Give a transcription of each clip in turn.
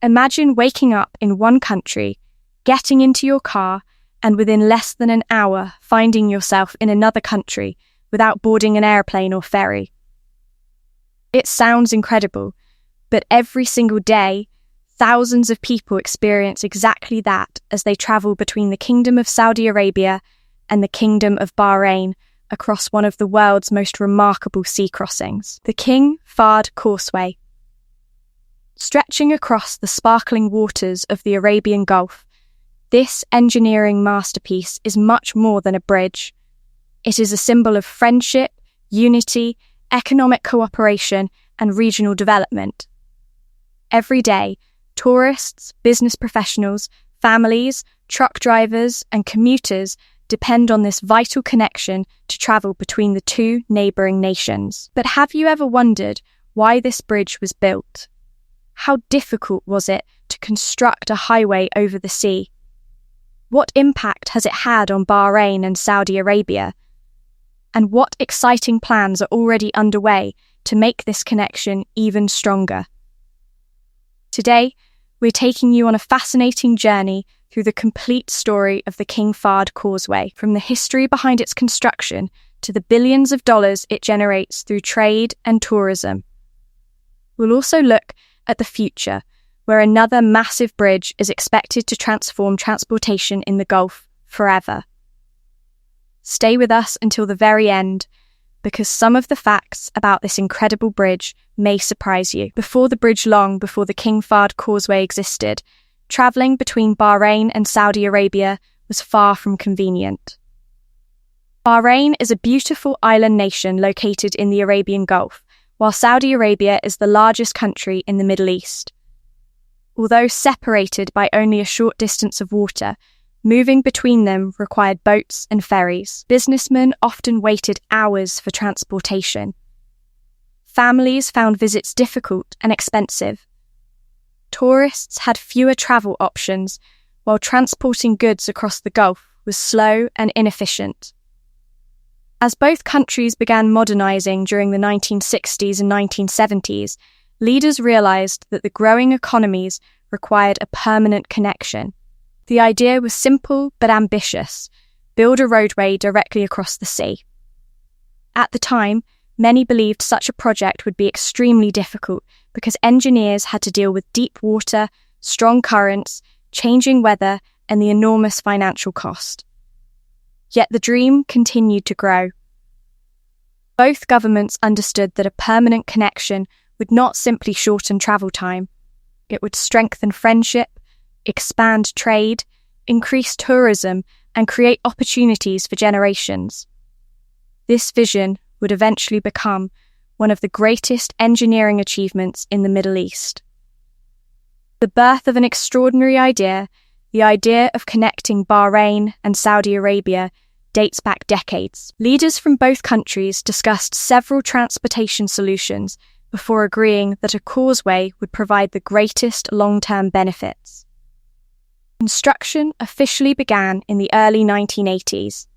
Imagine waking up in one country, getting into your car, and within less than an hour finding yourself in another country without boarding an airplane or ferry. It sounds incredible, but every single day, thousands of people experience exactly that as they travel between the Kingdom of Saudi Arabia and the Kingdom of Bahrain across one of the world's most remarkable sea crossings, the King Fahd Causeway. Stretching across the sparkling waters of the Arabian Gulf, this engineering masterpiece is much more than a bridge. It is a symbol of friendship, unity, economic cooperation, and regional development. Every day, tourists, business professionals, families, truck drivers, and commuters depend on this vital connection to travel between the two neighbouring nations. But have you ever wondered why this bridge was built? How difficult was it to construct a highway over the sea? What impact has it had on Bahrain and Saudi Arabia? And what exciting plans are already underway to make this connection even stronger? Today, we're taking you on a fascinating journey through the complete story of the King Fahd Causeway, from the history behind its construction to the billions of dollars it generates through trade and tourism. We'll also look at the future, where another massive bridge is expected to transform transportation in the Gulf forever. Stay with us until the very end, because some of the facts about this incredible bridge may surprise you. Before the King Fahd Causeway existed, travelling between Bahrain and Saudi Arabia was far from convenient. Bahrain is a beautiful island nation located in the Arabian Gulf, while Saudi Arabia is the largest country in the Middle East. Although separated by only a short distance of water, moving between them required boats and ferries. Businessmen often waited hours for transportation. Families found visits difficult and expensive. Tourists had fewer travel options, while transporting goods across the Gulf was slow and inefficient. As both countries began modernising during the 1960s and 1970s, leaders realised that the growing economies required a permanent connection. The idea was simple but ambitious: build a roadway directly across the sea. At the time, many believed such a project would be extremely difficult because engineers had to deal with deep water, strong currents, changing weather, and the enormous financial cost. Yet the dream continued to grow. Both governments understood that a permanent connection would not simply shorten travel time. It would strengthen friendship, expand trade, increase tourism, and create opportunities for generations. This vision would eventually become one of the greatest engineering achievements in the Middle East. The birth of an extraordinary idea, the idea of connecting Bahrain and Saudi Arabia, dates back decades. Leaders from both countries discussed several transportation solutions before agreeing that a causeway would provide the greatest long-term benefits. Construction officially began in the early 1980s.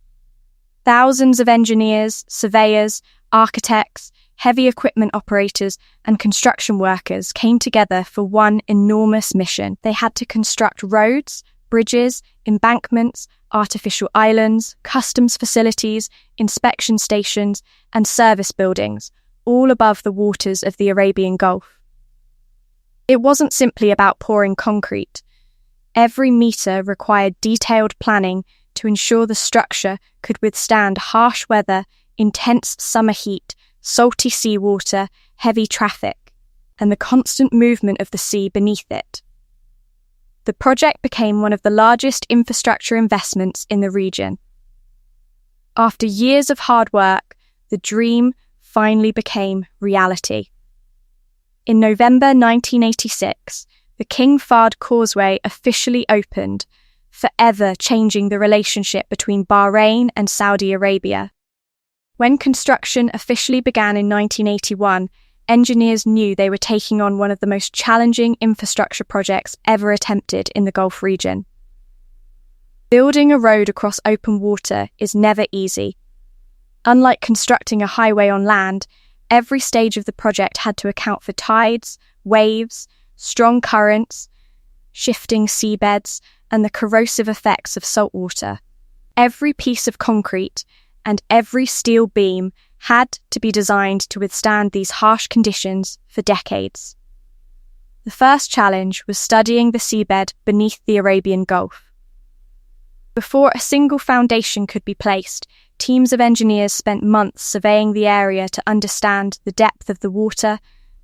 Thousands of engineers, surveyors, architects, heavy equipment operators, and construction workers came together for one enormous mission. They had to construct roads, bridges, embankments, artificial islands, customs facilities, inspection stations, and service buildings, all above the waters of the Arabian Gulf. It wasn't simply about pouring concrete. Every metre required detailed planning to ensure the structure could withstand harsh weather, intense summer heat, salty seawater, heavy traffic, and the constant movement of the sea beneath it. The project became one of the largest infrastructure investments in the region. After years of hard work, the dream finally became reality. In November 1986, the King Fahd Causeway officially opened, forever changing the relationship between Bahrain and Saudi Arabia. When construction officially began in 1981, engineers knew they were taking on one of the most challenging infrastructure projects ever attempted in the Gulf region. Building a road across open water is never easy. Unlike constructing a highway on land, every stage of the project had to account for tides, waves, strong currents, shifting seabeds, and the corrosive effects of saltwater. Every piece of concrete and every steel beam had to be designed to withstand these harsh conditions for decades. The first challenge was studying the seabed beneath the Arabian Gulf. Before a single foundation could be placed, teams of engineers spent months surveying the area to understand the depth of the water,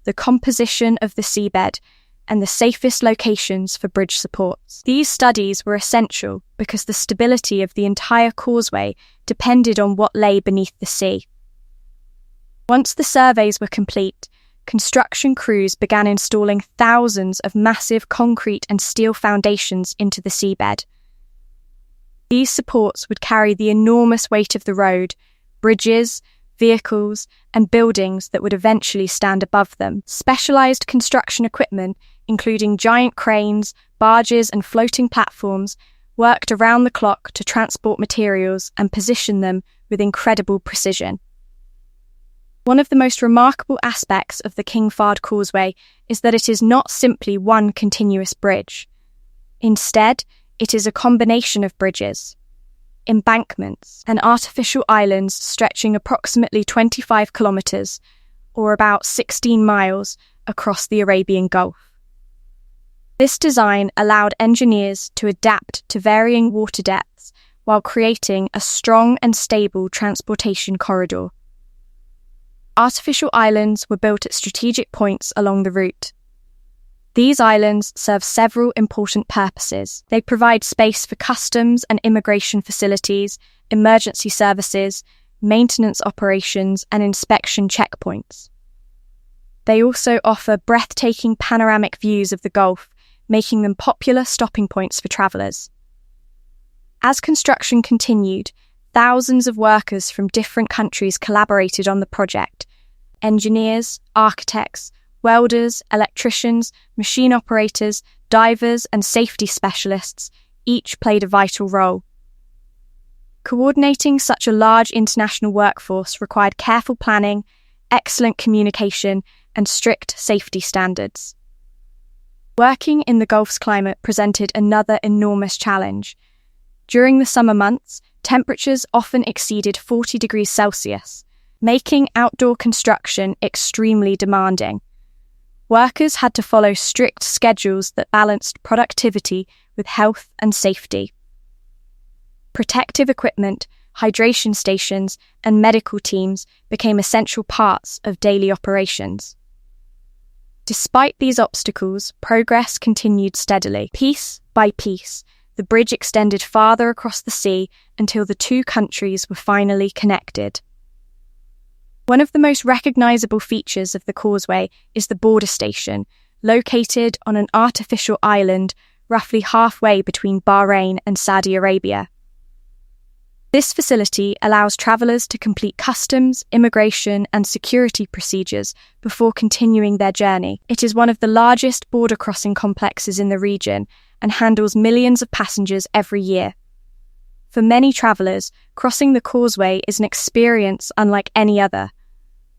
the composition of the seabed, and the safest locations for bridge supports. These studies were essential because the stability of the entire causeway depended on what lay beneath the sea. Once the surveys were complete, construction crews began installing thousands of massive concrete and steel foundations into the seabed. These supports would carry the enormous weight of the road, bridges, vehicles, and buildings that would eventually stand above them. Specialized construction equipment, including giant cranes, barges, and floating platforms, worked around the clock to transport materials and position them with incredible precision. One of the most remarkable aspects of the King Fahd Causeway is that it is not simply one continuous bridge. Instead, it is a combination of bridges, embankments, and artificial islands stretching approximately 25 kilometers, or about 16 miles, across the Arabian Gulf. This design allowed engineers to adapt to varying water depths while creating a strong and stable transportation corridor. Artificial islands were built at strategic points along the route. These islands serve several important purposes. They provide space for customs and immigration facilities, emergency services, maintenance operations, and inspection checkpoints. They also offer breathtaking panoramic views of the Gulf, making them popular stopping points for travelers. As construction continued, thousands of workers from different countries collaborated on the project. Engineers, architects, welders, electricians, machine operators, divers, and safety specialists each played a vital role. Coordinating such a large international workforce required careful planning, excellent communication, and strict safety standards. Working in the Gulf's climate presented another enormous challenge. During the summer months, temperatures often exceeded 40 degrees Celsius, making outdoor construction extremely demanding. Workers had to follow strict schedules that balanced productivity with health and safety. Protective equipment, hydration stations, and medical teams became essential parts of daily operations. Despite these obstacles, progress continued steadily. Piece by piece, the bridge extended farther across the sea until the two countries were finally connected. One of the most recognizable features of the causeway is the border station, located on an artificial island roughly halfway between Bahrain and Saudi Arabia. This facility allows travelers to complete customs, immigration, and security procedures before continuing their journey. It is one of the largest border crossing complexes in the region and handles millions of passengers every year. For many travelers, crossing the causeway is an experience unlike any other.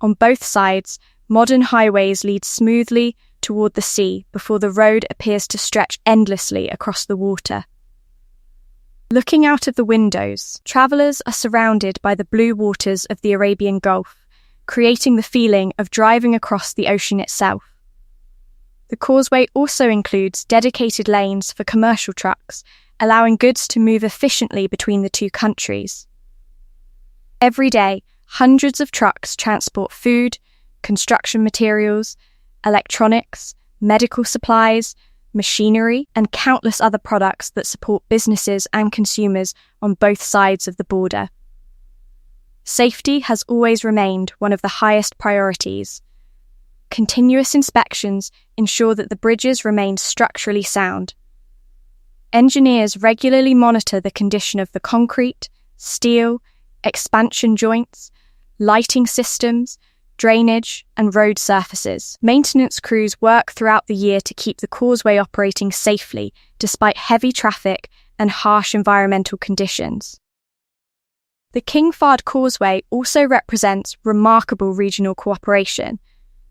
On both sides, modern highways lead smoothly toward the sea before the road appears to stretch endlessly across the water. Looking out of the windows, travelers are surrounded by the blue waters of the Arabian Gulf, creating the feeling of driving across the ocean itself. The causeway also includes dedicated lanes for commercial trucks, allowing goods to move efficiently between the two countries. Every day, hundreds of trucks transport food, construction materials, electronics, medical supplies, machinery, and countless other products that support businesses and consumers on both sides of the border. Safety has always remained one of the highest priorities. Continuous inspections ensure that the bridges remain structurally sound. Engineers regularly monitor the condition of the concrete, steel, expansion joints, lighting systems, drainage, and road surfaces. Maintenance crews work throughout the year to keep the causeway operating safely despite heavy traffic and harsh environmental conditions. The King Fahd Causeway also represents remarkable regional cooperation.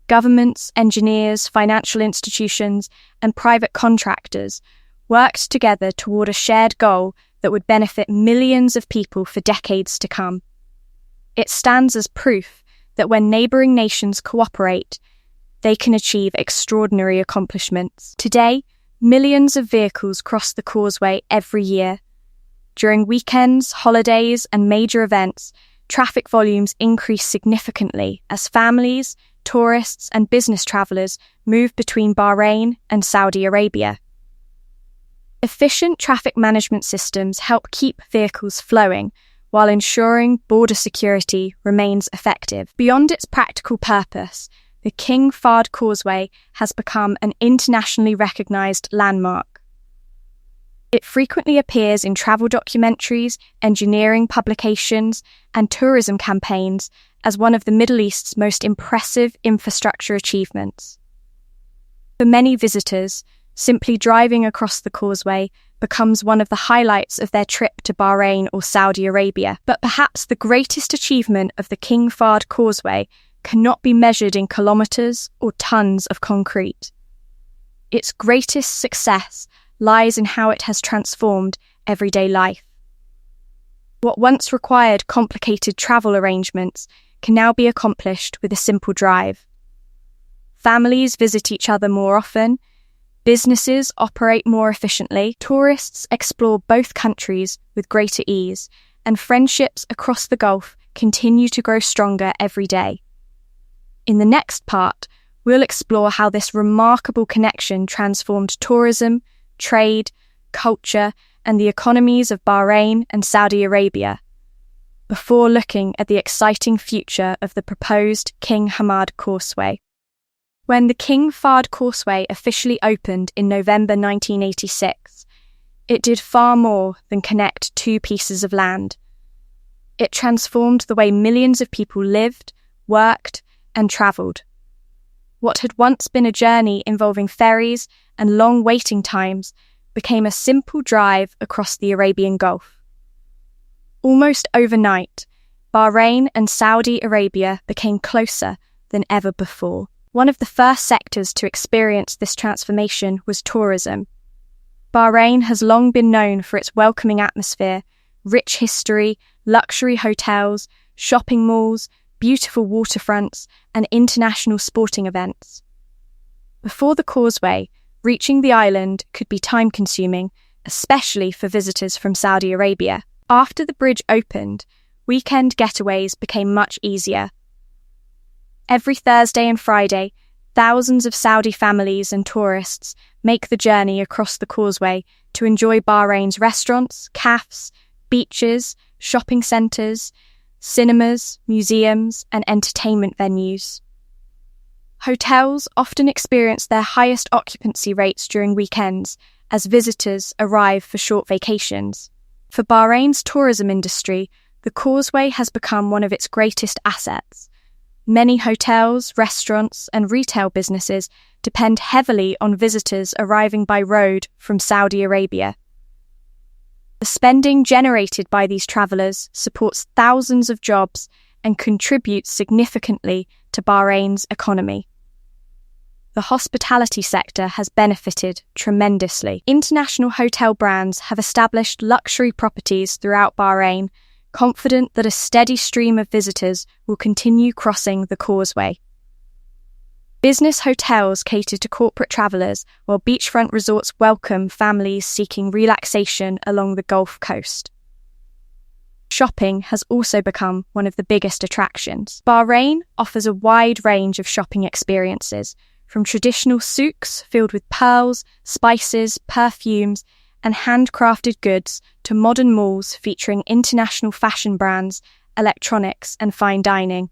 Governments, engineers, financial institutions, and private contractors worked together toward a shared goal that would benefit millions of people for decades to come. It stands as proof that when neighbouring nations cooperate, they can achieve extraordinary accomplishments. Today, millions of vehicles cross the causeway every year. During weekends, holidays, and major events, traffic volumes increase significantly as families, tourists, and business travellers move between Bahrain and Saudi Arabia. Efficient traffic management systems help keep vehicles flowing while ensuring border security remains effective. Beyond its practical purpose, the King Fahd Causeway has become an internationally recognised landmark. It frequently appears in travel documentaries, engineering publications, and tourism campaigns as one of the Middle East's most impressive infrastructure achievements. For many visitors, simply driving across the causeway becomes one of the highlights of their trip to Bahrain or Saudi Arabia. But perhaps the greatest achievement of the King Fahd Causeway cannot be measured in kilometres or tons of concrete. Its greatest success lies in how it has transformed everyday life. What once required complicated travel arrangements can now be accomplished with a simple drive. Families visit each other more often, businesses operate more efficiently, tourists explore both countries with greater ease, and friendships across the Gulf continue to grow stronger every day. In the next part, we'll explore how this remarkable connection transformed tourism, trade, culture, and the economies of Bahrain and Saudi Arabia, before looking at the exciting future of the proposed King Hamad Causeway. When the King Fahd Causeway officially opened in November 1986, it did far more than connect two pieces of land. It transformed the way millions of people lived, worked, and travelled. What had once been a journey involving ferries and long waiting times became a simple drive across the Arabian Gulf. Almost overnight, Bahrain and Saudi Arabia became closer than ever before. One of the first sectors to experience this transformation was tourism. Bahrain has long been known for its welcoming atmosphere, rich history, luxury hotels, shopping malls, beautiful waterfronts, and international sporting events. Before the causeway, reaching the island could be time-consuming, especially for visitors from Saudi Arabia. After the bridge opened, weekend getaways became much easier. Every Thursday and Friday, thousands of Saudi families and tourists make the journey across the causeway to enjoy Bahrain's restaurants, cafes, beaches, shopping centres, cinemas, museums, and entertainment venues. Hotels often experience their highest occupancy rates during weekends as visitors arrive for short vacations. For Bahrain's tourism industry, the causeway has become one of its greatest assets. Many hotels, restaurants, and retail businesses depend heavily on visitors arriving by road from Saudi Arabia. The spending generated by these travellers supports thousands of jobs and contributes significantly to Bahrain's economy. The hospitality sector has benefited tremendously. International hotel brands have established luxury properties throughout Bahrain, confident that a steady stream of visitors will continue crossing the causeway. Business hotels cater to corporate travellers, while beachfront resorts welcome families seeking relaxation along the Gulf Coast. Shopping has also become one of the biggest attractions. Bahrain offers a wide range of shopping experiences, from traditional souks filled with pearls, spices, perfumes, and handcrafted goods to modern malls featuring international fashion brands, electronics, and fine dining.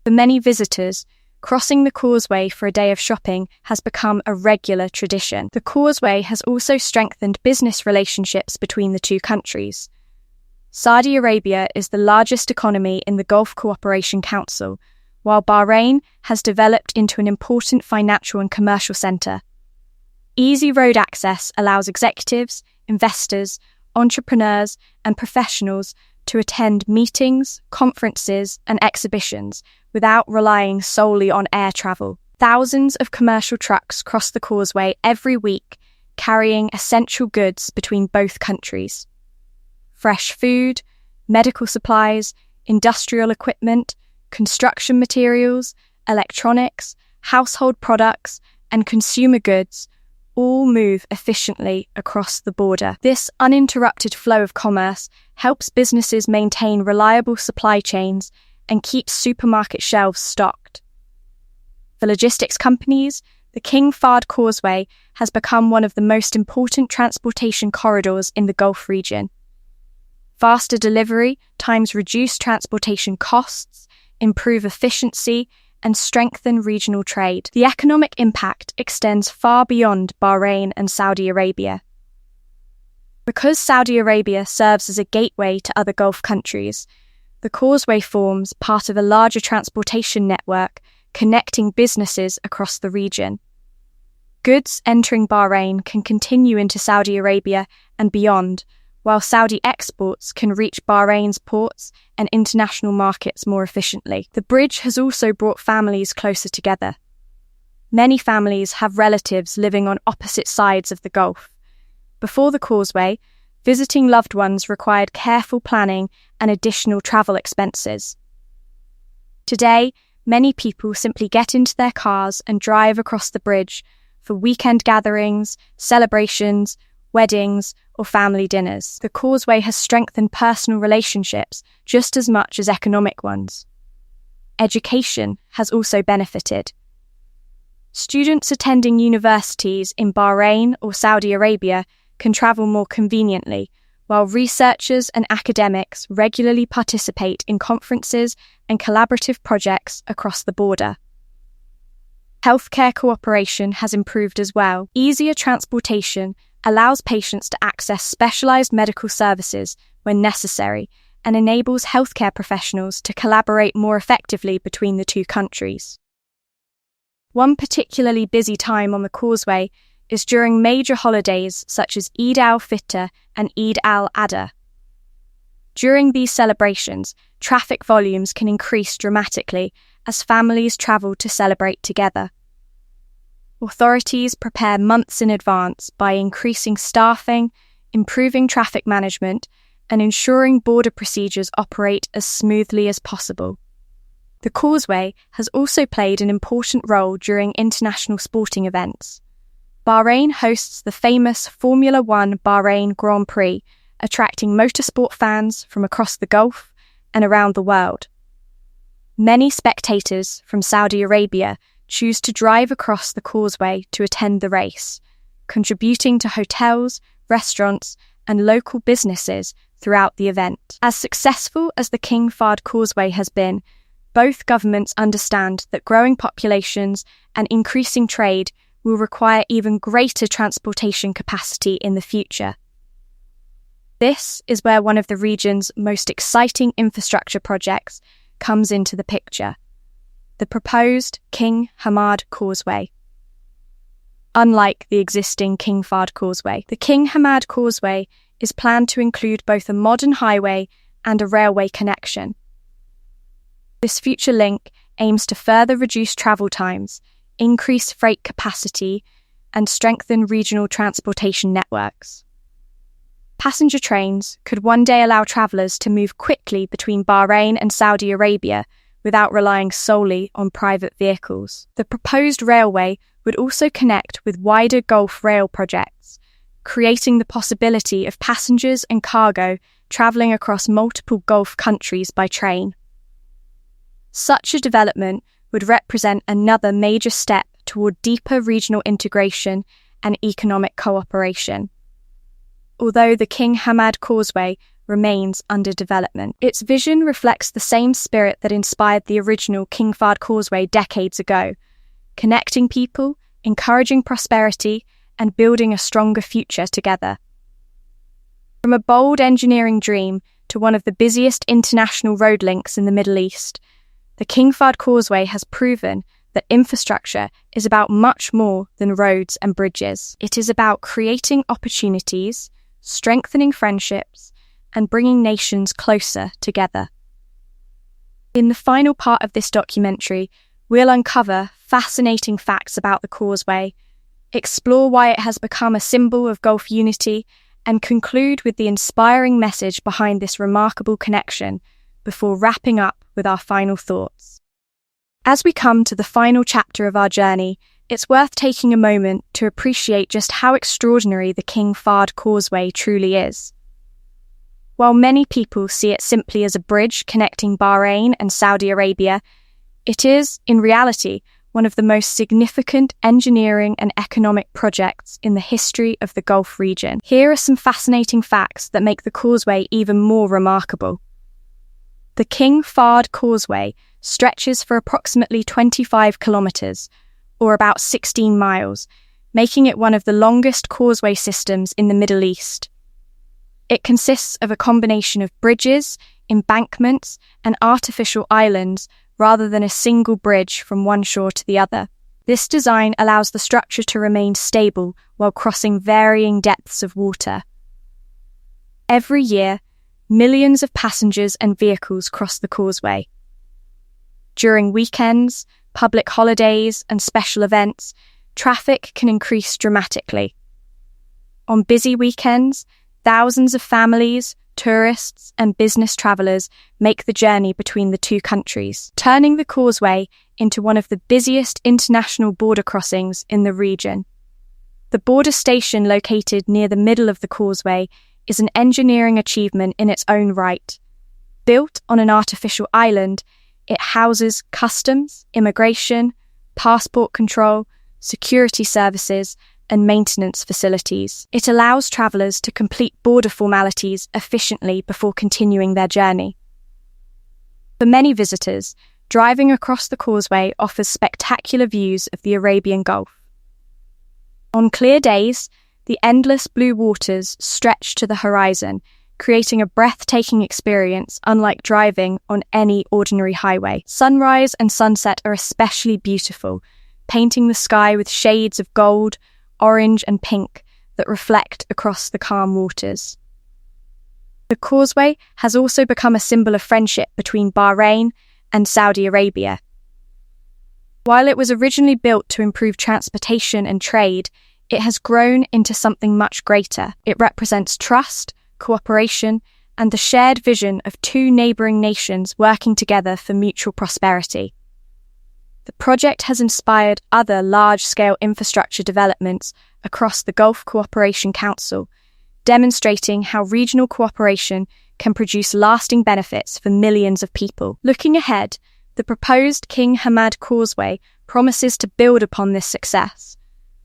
For many visitors, crossing the causeway for a day of shopping has become a regular tradition. The causeway has also strengthened business relationships between the two countries. Saudi Arabia is the largest economy in the Gulf Cooperation Council, while Bahrain has developed into an important financial and commercial centre. Easy road access allows executives, investors, entrepreneurs, and professionals to attend meetings, conferences, and exhibitions without relying solely on air travel. Thousands of commercial trucks cross the causeway every week, carrying essential goods between both countries. Fresh food, medical supplies, industrial equipment, construction materials, electronics, household products, and consumer goods all move efficiently across the border. This uninterrupted flow of commerce helps businesses maintain reliable supply chains and keep supermarket shelves stocked. For logistics companies, the King Fahd Causeway has become one of the most important transportation corridors in the Gulf region. Faster delivery times reduce transportation costs, improve efficiency, and strengthen regional trade. The economic impact extends far beyond Bahrain and Saudi Arabia. Because Saudi Arabia serves as a gateway to other Gulf countries, the causeway forms part of a larger transportation network connecting businesses across the region. Goods entering Bahrain can continue into Saudi Arabia and beyond, while Saudi exports can reach Bahrain's ports and international markets more efficiently. The bridge has also brought families closer together. Many families have relatives living on opposite sides of the Gulf. Before the causeway, visiting loved ones required careful planning and additional travel expenses. Today, many people simply get into their cars and drive across the bridge for weekend gatherings, celebrations, weddings, or family dinners. The causeway has strengthened personal relationships just as much as economic ones. Education has also benefited. Students attending universities in Bahrain or Saudi Arabia can travel more conveniently, while researchers and academics regularly participate in conferences and collaborative projects across the border. Healthcare cooperation has improved as well. Easier transportation allows patients to access specialized medical services when necessary and enables healthcare professionals to collaborate more effectively between the two countries. One particularly busy time on the causeway is during major holidays such as Eid al-Fitr and Eid al-Adha. During these celebrations, traffic volumes can increase dramatically as families travel to celebrate together. Authorities prepare months in advance by increasing staffing, improving traffic management, and ensuring border procedures operate as smoothly as possible. The causeway has also played an important role during international sporting events. Bahrain hosts the famous Formula One Bahrain Grand Prix, attracting motorsport fans from across the Gulf and around the world. Many spectators from Saudi Arabia choose to drive across the causeway to attend the race, contributing to hotels, restaurants, and local businesses throughout the event. As successful as the King Fahd Causeway has been, both governments understand that growing populations and increasing trade will require even greater transportation capacity in the future. This is where one of the region's most exciting infrastructure projects comes into the picture: the proposed King Hamad Causeway. Unlike the existing King Fahd Causeway, the King Hamad Causeway is planned to include both a modern highway and a railway connection. This future link aims to further reduce travel times, increase freight capacity, and strengthen regional transportation networks. Passenger trains could one day allow travellers to move quickly between Bahrain and Saudi Arabia without relying solely on private vehicles. The proposed railway would also connect with wider Gulf rail projects, creating the possibility of passengers and cargo travelling across multiple Gulf countries by train. Such a development would represent another major step toward deeper regional integration and economic cooperation. Although the King Hamad Causeway remains under development, its vision reflects the same spirit that inspired the original King Fahd Causeway decades ago, connecting people, encouraging prosperity, and building a stronger future together. From a bold engineering dream to one of the busiest international road links in the Middle East, the King Fahd Causeway has proven that infrastructure is about much more than roads and bridges. It is about creating opportunities, strengthening friendships, and bringing nations closer together. In the final part of this documentary, we'll uncover fascinating facts about the causeway, explore why it has become a symbol of Gulf unity, and conclude with the inspiring message behind this remarkable connection before wrapping up with our final thoughts. As we come to the final chapter of our journey, it's worth taking a moment to appreciate just how extraordinary the King Fahd Causeway truly is. While many people see it simply as a bridge connecting Bahrain and Saudi Arabia, it is, in reality, one of the most significant engineering and economic projects in the history of the Gulf region. Here are some fascinating facts that make the causeway even more remarkable. The King Fahd Causeway stretches for approximately 25 kilometers, or about 16 miles, making it one of the longest causeway systems in the Middle East. It consists of a combination of bridges, embankments, and artificial islands rather than a single bridge from one shore to the other. This design allows the structure to remain stable while crossing varying depths of water. Every year, millions of passengers and vehicles cross the causeway. During weekends, public holidays, and special events, traffic can increase dramatically. On busy weekends, thousands of families, tourists, and business travelers make the journey between the two countries, turning the causeway into one of the busiest international border crossings in the region. The border station, located near the middle of the causeway, is an engineering achievement in its own right. Built on an artificial island, it houses customs, immigration, passport control, security services, and maintenance facilities. It allows travellers to complete border formalities efficiently before continuing their journey. For many visitors, driving across the causeway offers spectacular views of the Arabian Gulf. On clear days, the endless blue waters stretch to the horizon, creating a breathtaking experience unlike driving on any ordinary highway. Sunrise and sunset are especially beautiful, painting the sky with shades of gold, orange and pink that reflect across the calm waters. The causeway has also become a symbol of friendship between Bahrain and Saudi Arabia. While it was originally built to improve transportation and trade, it has grown into something much greater. It represents trust, cooperation, and the shared vision of two neighbouring nations working together for mutual prosperity. The project has inspired other large-scale infrastructure developments across the Gulf Cooperation Council, demonstrating how regional cooperation can produce lasting benefits for millions of people. Looking ahead, the proposed King Hamad Causeway promises to build upon this success.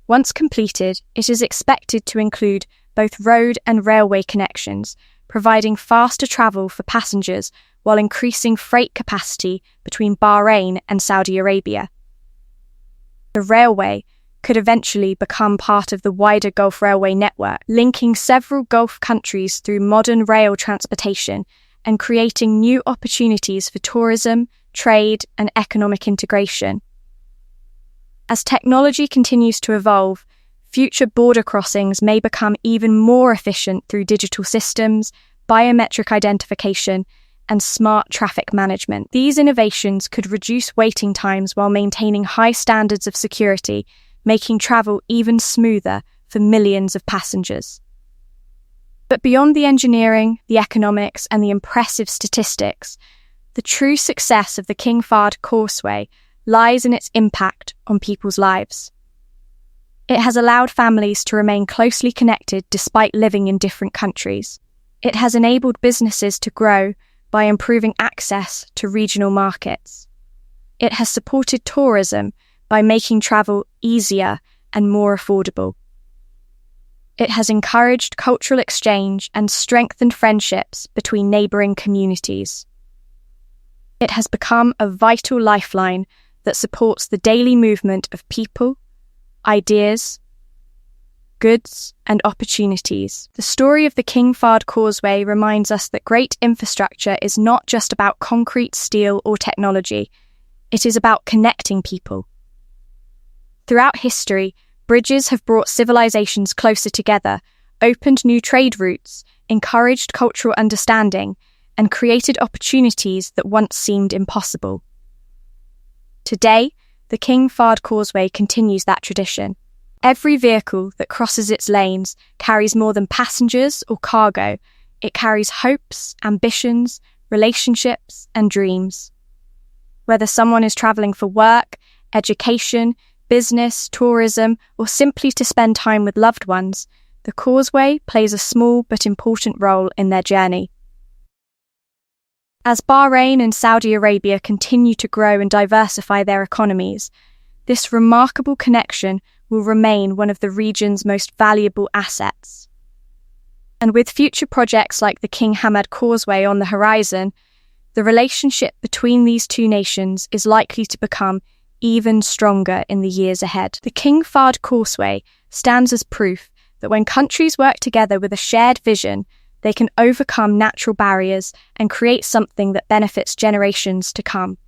Once completed, it is expected to include both road and railway connections, providing faster travel for passengers while increasing freight capacity between Bahrain and Saudi Arabia. The railway could eventually become part of the wider Gulf Railway network, linking several Gulf countries through modern rail transportation and creating new opportunities for tourism, trade, and economic integration. As technology continues to evolve, future border crossings may become even more efficient through digital systems, biometric identification, and smart traffic management. These innovations could reduce waiting times while maintaining high standards of security, making travel even smoother for millions of passengers. But beyond the engineering, the economics, and the impressive statistics, the true success of the King Fahd Causeway lies in its impact on people's lives. It has allowed families to remain closely connected despite living in different countries. It has enabled businesses to grow by improving access to regional markets. It has supported tourism by making travel easier and more affordable. It has encouraged cultural exchange and strengthened friendships between neighbouring communities. It has become a vital lifeline that supports the daily movement of people, ideas, goods, and opportunities. The story of the King Fahd Causeway reminds us that great infrastructure is not just about concrete, steel, or technology. It is about connecting people. Throughout history, bridges have brought civilizations closer together, opened new trade routes, encouraged cultural understanding, and created opportunities that once seemed impossible. Today, the King Fahd Causeway continues that tradition. Every vehicle that crosses its lanes carries more than passengers or cargo. It carries hopes, ambitions, relationships, and dreams. Whether someone is traveling for work, education, business, tourism, or simply to spend time with loved ones, the causeway plays a small but important role in their journey. As Bahrain and Saudi Arabia continue to grow and diversify their economies, this remarkable connection will remain one of the region's most valuable assets. And with future projects like the King Hamad Causeway on the horizon, the relationship between these two nations is likely to become even stronger in the years ahead. The King Fahd Causeway stands as proof that when countries work together with a shared vision, they can overcome natural barriers and create something that benefits generations to come.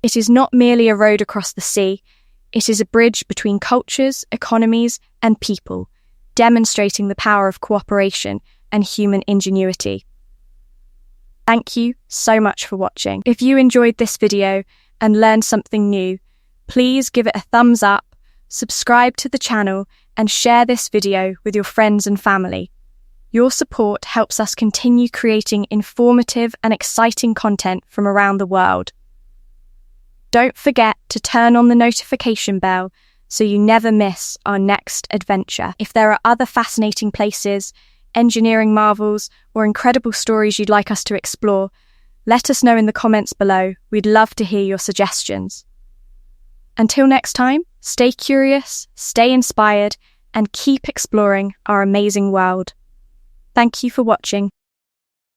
It is not merely a road across the sea, it is a bridge between cultures, economies, and people, demonstrating the power of cooperation and human ingenuity. Thank you so much for watching. If you enjoyed this video and learned something new, please give it a thumbs up, subscribe to the channel, and share this video with your friends and family. Your support helps us continue creating informative and exciting content from around the world. Don't forget to turn on the notification bell so you never miss our next adventure. If there are other fascinating places, engineering marvels, or incredible stories you'd like us to explore, let us know in the comments below. We'd love to hear your suggestions. Until next time, stay curious, stay inspired, and keep exploring our amazing world. Thank you for watching.